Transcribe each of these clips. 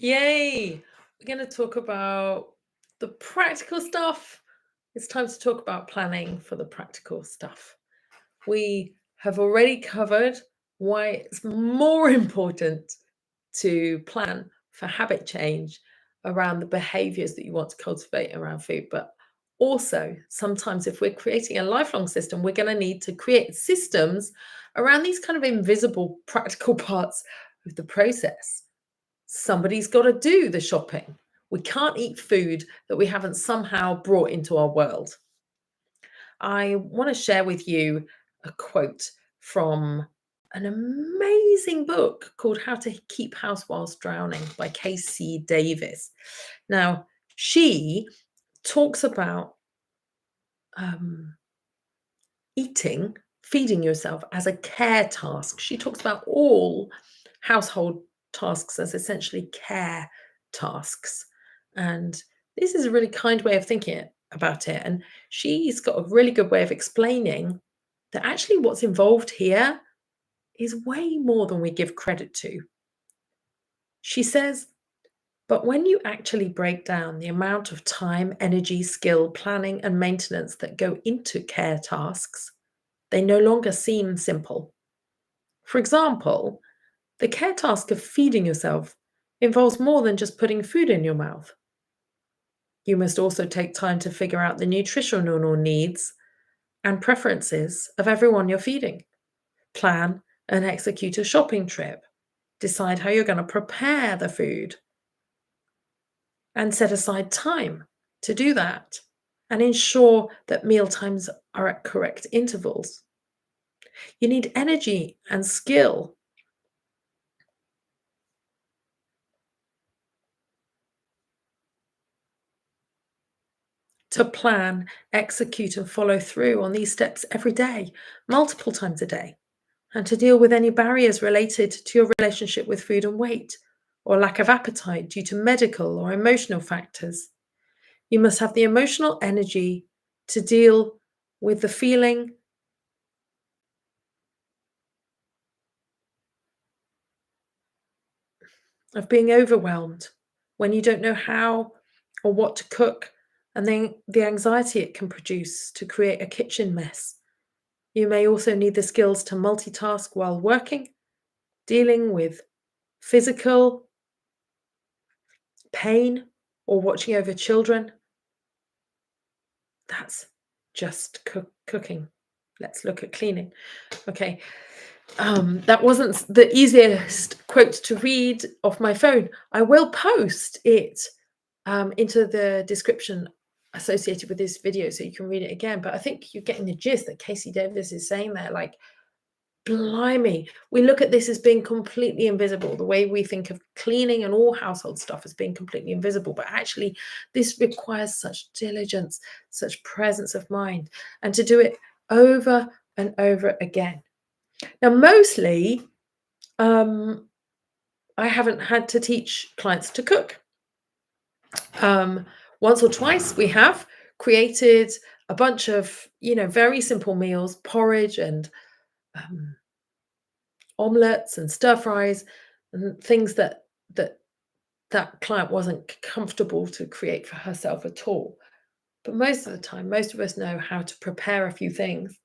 Yay! We're going to talk about the practical stuff. It's time to talk about planning for the practical stuff. We have already covered why it's more important to plan for habit change around the behaviors that you want to cultivate around food. But also, sometimes if we're creating a lifelong system, we're going to need to create systems around these kind of invisible practical parts of the process. Somebody's got to do the shopping. We can't eat food that we haven't somehow brought into our world. I want to share with you a quote from an amazing book called How to Keep House Whilst Drowning by Casey Davis. Now, she talks about um, eating, feeding yourself as a care task. She talks about all household tasks as essentially care tasks. And this is a really kind way of thinking about it. And she's got a really good way of explaining that actually what's involved here is way more than we give credit to. She says, but when you actually break down the amount of time, energy, skill, planning, and maintenance that go into care tasks, they no longer seem simple. For example, the care task of feeding yourself involves more than just putting food in your mouth. You must also take time to figure out the nutritional needs and preferences of everyone you're feeding. Plan and execute a shopping trip. Decide how you're going to prepare the food. And set aside time to do that. And ensure that meal times are at correct intervals. You need energy and skill to plan, execute, and follow through on these steps every day, multiple times a day, and to deal with any barriers related to your relationship with food and weight, or lack of appetite due to medical or emotional factors. You must have the emotional energy to deal with the feeling of being overwhelmed when you don't know how or what to cook, and then the anxiety it can produce to create a kitchen mess. You may also need the skills to multitask while working, dealing with physical pain, or watching over children. That's just cooking. Let's look at cleaning. Okay. That wasn't the easiest quote to read off my phone. I will post it into the description associated with this video so you can read it again. But I think you're getting the gist that Casey Davis is saying there. Like, blimey, we look at this as being completely invisible, the way we think of cleaning and all household stuff as being completely invisible. But actually, this requires such diligence, such presence of mind, and to do it over and over again. Now, mostly, I haven't had to teach clients to cook. Once or twice, we have created a bunch of, very simple meals, porridge and um, omelets and stir fries, and things that client wasn't comfortable to create for herself at all. But most of the time, most of us know how to prepare a few things,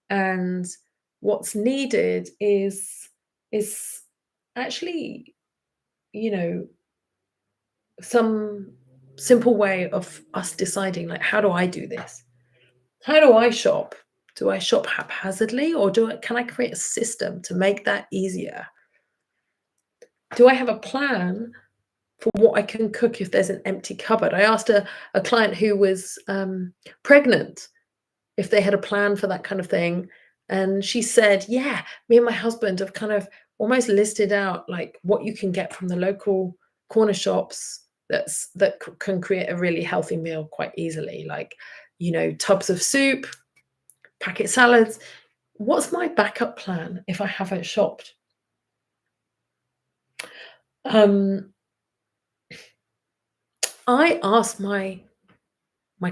and what's needed is actually, you know, some simple way of us deciding, like, how do I do this? How do I shop? Do I shop haphazardly, or can I create a system to make that easier? Do I have a plan for what I can cook if there's an empty cupboard? I asked a client who was pregnant if they had a plan for that kind of thing. And she said, yeah, me and my husband have kind of almost listed out like what you can get from the local corner shops that can create a really healthy meal quite easily, like, tubs of soup, packet salads. What's my backup plan if I haven't shopped? Um, I ask my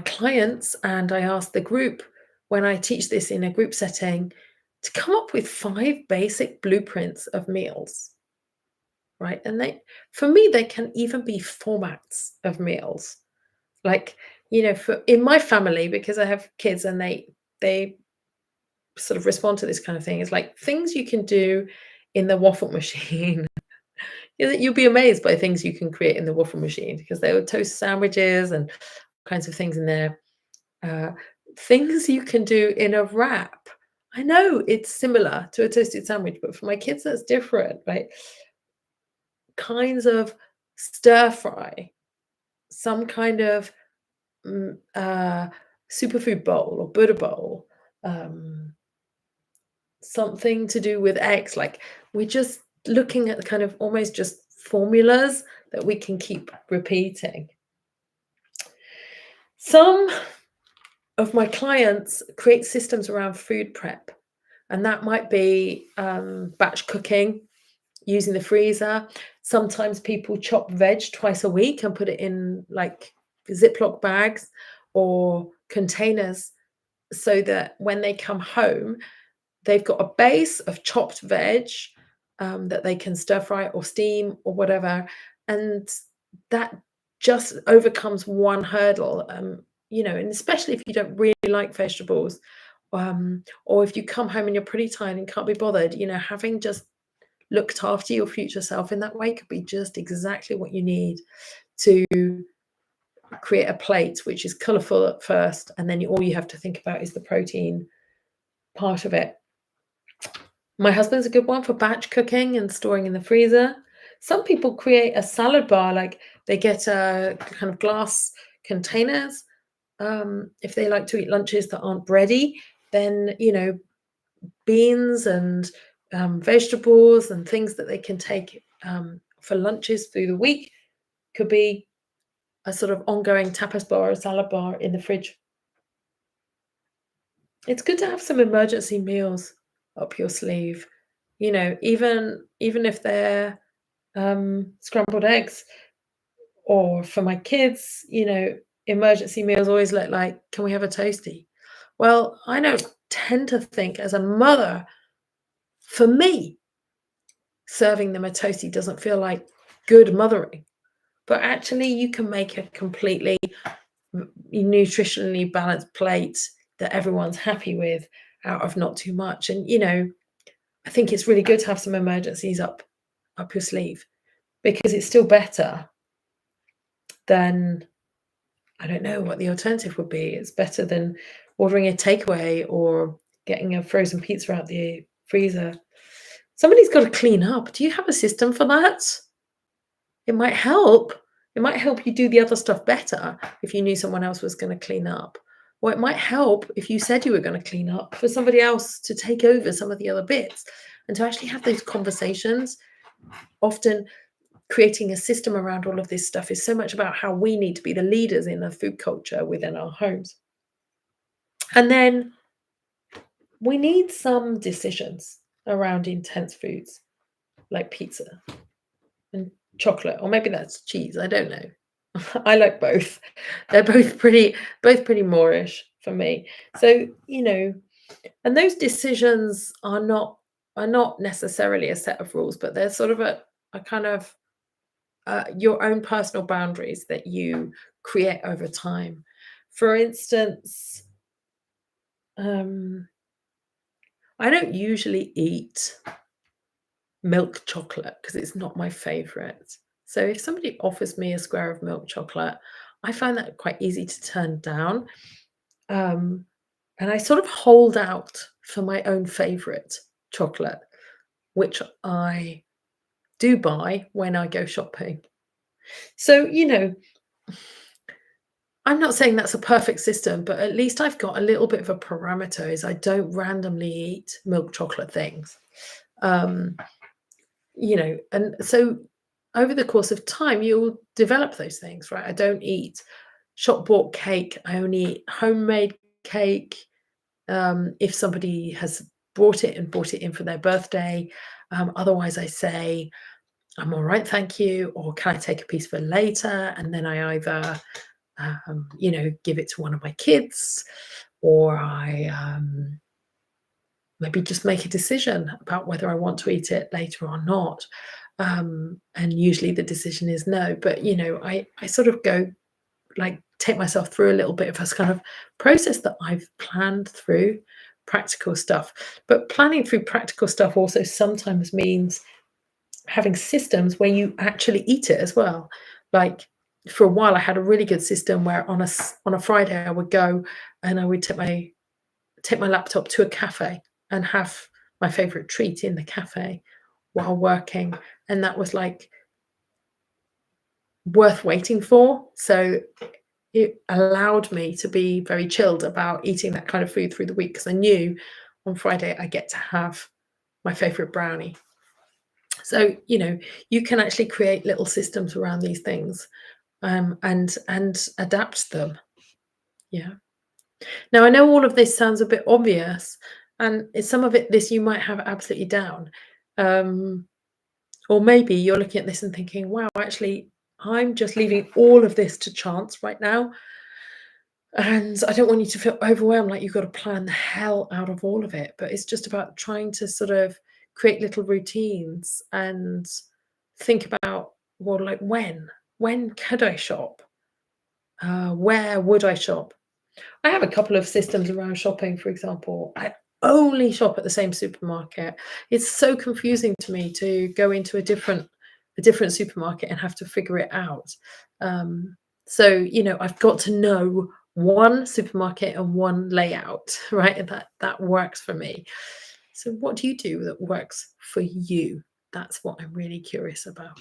clients, and I ask the group when I teach this in a group setting, to come up with 5 basic blueprints of meals. right? And for me, they can even be formats of meals. Like, for in my family, because I have kids and they sort of respond to this kind of thing, is like things you can do in the waffle machine. You'll be amazed by things you can create in the waffle machine because there are toast sandwiches and all kinds of things in there. Uh, Things you can do in a wrap. I know it's similar to a toasted sandwich, but for my kids, that's different, right? Kinds of stir fry, some kind of mm, uh, superfood bowl or Buddha bowl, um, something to do with eggs. Like we're just looking at kind of almost just formulas that we can keep repeating. Some of my clients create systems around food prep, and that might be batch cooking using the freezer. Sometimes people chop veg twice a week and put it in like Ziploc bags or containers so that when they come home, they've got a base of chopped veg that they can stir fry or steam or whatever. And that just overcomes one hurdle, and especially if you don't really like vegetables, or if you come home and you're pretty tired and can't be bothered, having just looked after your future self in that way could be just exactly what you need to create a plate which is colorful at first, and then all you have to think about is the protein part of it. My husband's a good one for batch cooking and storing in the freezer. Some people create a salad bar, like they get a kind of glass containers. If they like to eat lunches that aren't bready, then beans and vegetables and things that they can take for lunches through the week could be a sort of ongoing tapas bar or salad bar in the fridge. It's good to have some emergency meals up your sleeve. Even if they're scrambled eggs, or for my kids, emergency meals always look like, can we have a toasty? Well, I don't tend to think as a mother, for me, serving them a toasty doesn't feel like good mothering. But actually, you can make a completely nutritionally balanced plate that everyone's happy with out of not too much. And I think it's really good to have some emergencies up your sleeve, because it's still better than, I don't know what the alternative would be. It's better than ordering a takeaway or getting a frozen pizza out the freezer. Somebody's got to clean up. Do you have a system for that? It might help. It might help you do the other stuff better if you knew someone else was going to clean up. Or it might help if you said you were going to clean up for somebody else to take over some of the other bits and to actually have those conversations. Often creating a system around all of this stuff is so much about how we need to be the leaders in the food culture within our homes. And then we need some decisions around intense foods like pizza and chocolate, or maybe that's cheese. I don't know. I like both. They're both pretty moreish for me. So, and those decisions are not necessarily a set of rules, but they're sort of a kind of your own personal boundaries that you create over time. For instance, um, I don't usually eat milk chocolate because it's not my favorite. So if somebody offers me a square of milk chocolate, I find that quite easy to turn down. Um, and I sort of hold out for my own favorite chocolate, which I do buy when I go shopping. So, I'm not saying that's a perfect system, but at least I've got a little bit of a parameter is I don't randomly eat milk chocolate things. Um, and so over the course of time, you'll develop those things, right? I don't eat shop bought cake. I only eat homemade cake. If somebody has brought it and brought it in for their birthday. Otherwise, I say, I'm all right, thank you. Or can I take a piece for later? And then I either, give it to one of my kids, or I maybe just make a decision about whether I want to eat it later or not. And usually the decision is no. But I sort of go, like, take myself through a little bit of a kind of process that I've planned through practical stuff. But planning through practical stuff also sometimes means having systems where you actually eat it as well. Like, for a while, I had a really good system where on a Friday I would go and I would take my laptop to a cafe and have my favorite treat in the cafe while working, and that was like worth waiting for. So it allowed me to be very chilled about eating that kind of food through the week, because I knew on Friday I get to have my favorite brownie. So you can actually create little systems around these things, and adapt them. Yeah. Now I know all of this sounds a bit obvious, and some of it this you might have absolutely down. Um, or maybe you're looking at this and thinking, wow, actually, I'm just leaving all of this to chance right now. And I don't want you to feel overwhelmed, like you've got to plan the hell out of all of it. But it's just about trying to sort of create little routines and think about, well, like when could I shop? Where would I shop? I have a couple of systems around shopping, for example. I only shop at the same supermarket. It's so confusing to me to go into a different supermarket and have to figure it out. Um, so I've got to know one supermarket and one layout, right? And that works for me. So what do you do that works for you? That's what I'm really curious about.